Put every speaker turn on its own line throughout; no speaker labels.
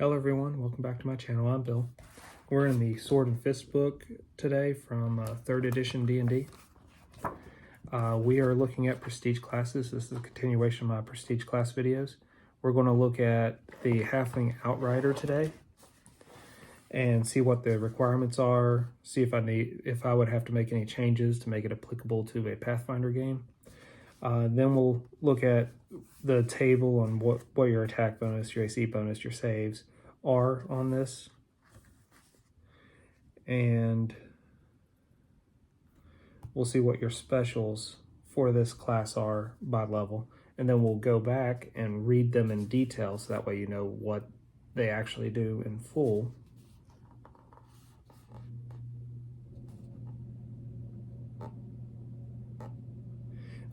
Hello everyone, welcome back to my channel. I'm Bill. We're in the Sword and Fist book today from 3rd edition D&D. We are looking at prestige classes. This is a continuation of my prestige class videos. We're going to look at the Halfling Outrider today and see what the requirements are, see if I would have to make any changes to make it applicable to a Pathfinder game. Then we'll look at the table on what your attack bonus, your AC bonus, your saves are on this. And we'll see what your specials for this class are by level. And then we'll go back and read them in detail so that way you know what they actually do in full.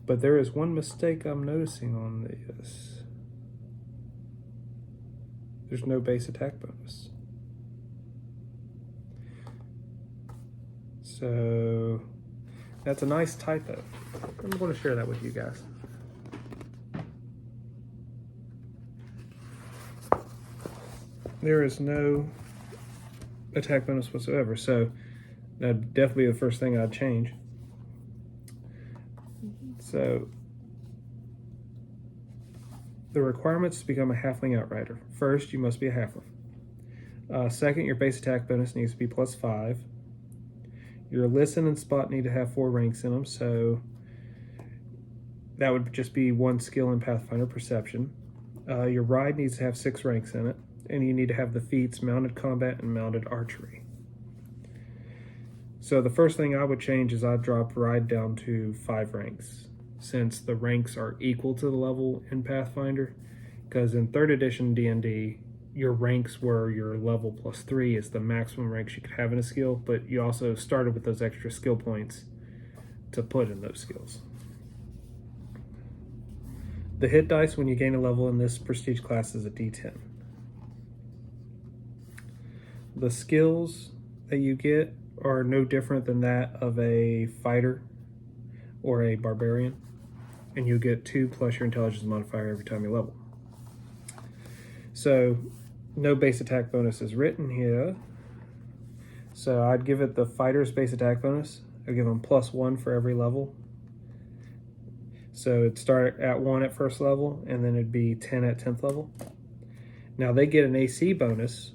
But there is one mistake I'm noticing on this. There's no base attack bonus. So that's a nice typo. I'm going to share that with you guys. There is no attack bonus whatsoever, so that'd definitely be the first thing I'd change. So the requirements to become a Halfling Outrider. First, you must be a Halfling. Second, your base attack bonus needs to be +5. Your listen and spot need to have 4 ranks in them, so that would just be 1 skill in Pathfinder Perception. Your ride needs to have 6 ranks in it, and you need to have the feats Mounted Combat and Mounted Archery. So the first thing I would change is I'd drop ride down to 5 ranks, since the ranks are equal to the level in Pathfinder, because in 3rd edition D&D, your ranks were your level +3 is the maximum ranks you could have in a skill, but you also started with those extra skill points to put in those skills. The hit dice when you gain a level in this prestige class is a D10. The skills that you get are no different than that of a fighter or a barbarian, and you get 2 plus your intelligence modifier every time you level. So no base attack bonus is written here, so I'd give it the fighter's base attack bonus. I'd give them +1 for every level, so it'd start at 1 at 1st level and then it'd be 10 at 10th level. Now they get an AC bonus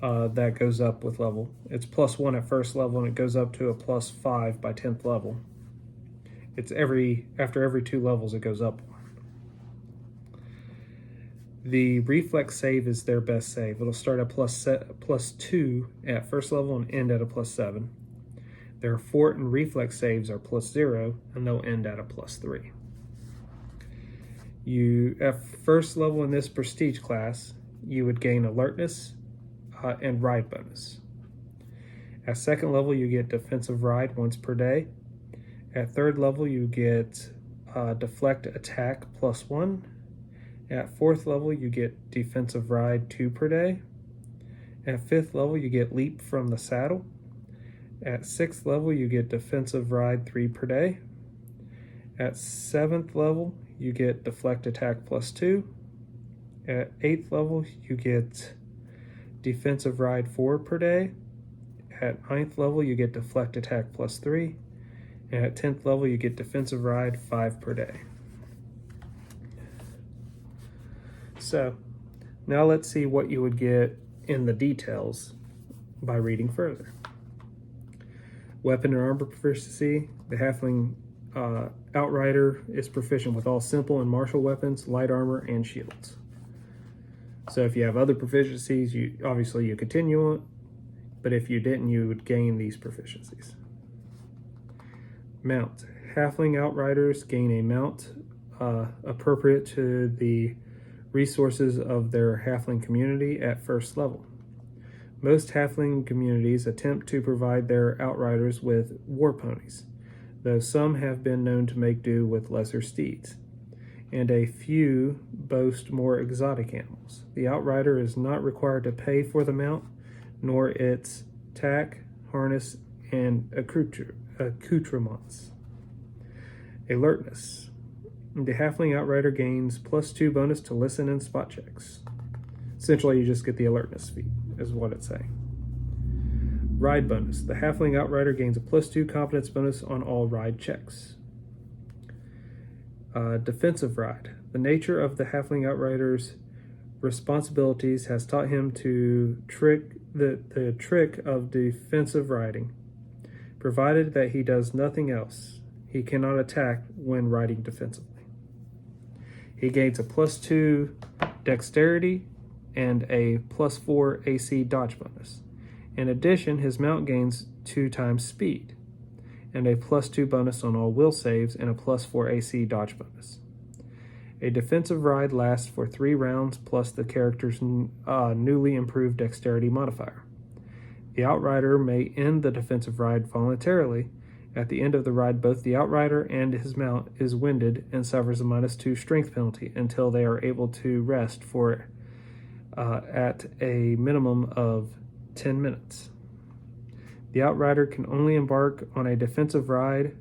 that goes up with level. It's +1 at 1st level and it goes up to a +5 by 10th level. It's after every 2 levels it goes up. The reflex save is their best save. It'll start at +2 at 1st level and end at a +7. Their fort and reflex saves are +0 and they'll end at a +3. At 1st level in this prestige class, you would gain alertness and ride bonus. At 2nd level, you get defensive ride once per day. At 3rd level, you get deflect attack +1. At 4th level, you get defensive ride 2 per day. At 5th level, you get leap from the saddle. At 6th level, you get defensive ride 3 per day. At 7th level, you get deflect attack +2. At 8th level, you get defensive ride 4 per day. At 9th level, you get deflect attack +3. And at 10th level, you get defensive ride 5 per day. So now let's see what you would get in the details by reading further. Weapon and armor proficiency. The Halfling Outrider is proficient with all simple and martial weapons, light armor, and shields. So if you have other proficiencies, you continue on, but if you didn't, you would gain these proficiencies. Mount. Halfling Outriders gain a mount appropriate to the resources of their Halfling community at 1st level. Most Halfling communities attempt to provide their Outriders with war ponies, though some have been known to make do with lesser steeds, and a few boast more exotic animals. The Outrider is not required to pay for the mount, nor its tack, harness, and accoutrements. Alertness. The Halfling Outrider gains +2 bonus to listen and spot checks. Essentially, you just get the alertness feat, is what it's saying. Ride bonus. The Halfling Outrider gains a +2 confidence bonus on all ride checks. Defensive ride. The nature of the Halfling Outrider's responsibilities has taught him to the trick of defensive riding. Provided that he does nothing else, he cannot attack when riding defensively. He gains a +2 dexterity and a +4 AC dodge bonus. In addition, his mount gains 2 times speed and a +2 bonus on all will saves and a +4 AC dodge bonus. A defensive ride lasts for 3 rounds plus the character's newly improved dexterity modifier. The Outrider may end the defensive ride voluntarily. At the end of the ride, both the Outrider and his mount is winded and suffers a -2 strength penalty until they are able to rest for at a minimum of 10 minutes. The Outrider can only embark on a defensive ride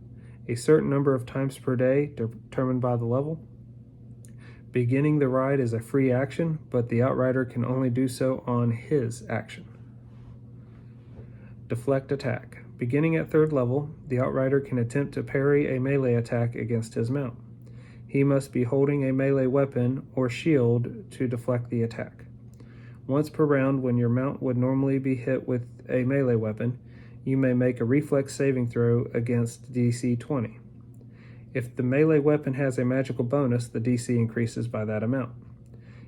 a certain number of times per day, determined by the level. Beginning the ride is a free action, but the Outrider can only do so on his action. Deflect attack. Beginning at 3rd level, the Outrider can attempt to parry a melee attack against his mount. He must be holding a melee weapon or shield to deflect the attack. Once per round, when your mount would normally be hit with a melee weapon, you may make a reflex saving throw against DC 20. If the melee weapon has a magical bonus, the DC increases by that amount.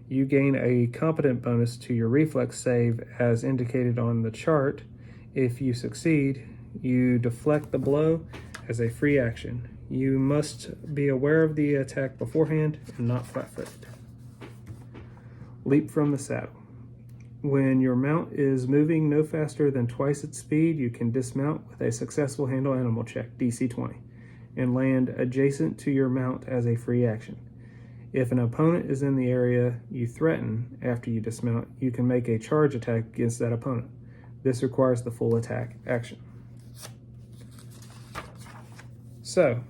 You gain a competent bonus to your reflex save as indicated on the chart. If you succeed, you deflect the blow as a free action. You must be aware of the attack beforehand and not flat-footed. Leap from the saddle. When your mount is moving no faster than twice its speed, you can dismount with a successful handle animal check, DC 20, and land adjacent to your mount as a free action. If an opponent is in the area you threaten after you dismount, you can make a charge attack against that opponent. This requires the full attack action. So,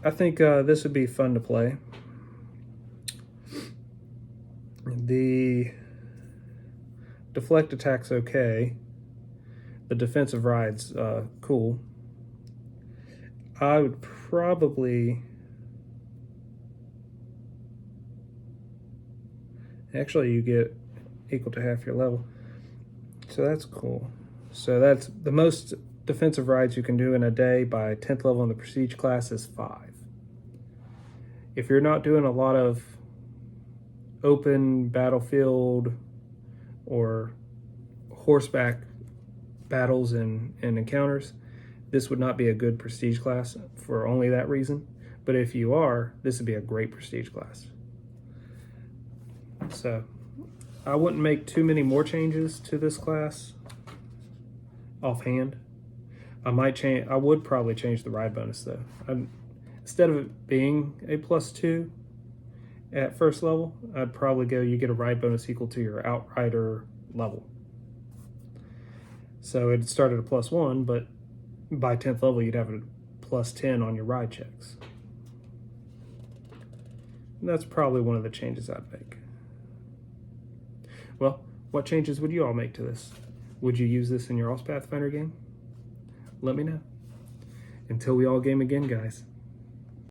I think this would be fun to play. The deflect attack's okay. The defensive ride's cool. I would probably... Actually, you get equal to half your level. So that's cool. So that's the most defensive rides you can do in a day by 10th level in the Prestige class is 5. If you're not doing a lot of open battlefield or horseback battles and encounters, this would not be a good Prestige class for only that reason. But if you are, this would be a great Prestige class. So I wouldn't make too many more changes to this class offhand. I would probably change the ride bonus though. Instead of it being a +2 at 1st level, I'd probably go you get a ride bonus equal to your Outrider level. So it'd start at a +1, but by 10th level you'd have a +10 on your ride checks. And that's probably one of the changes I'd make. Well, what changes would you all make to this? Would you use this in your Pathfinder game? Let me know. Until we all game again, guys.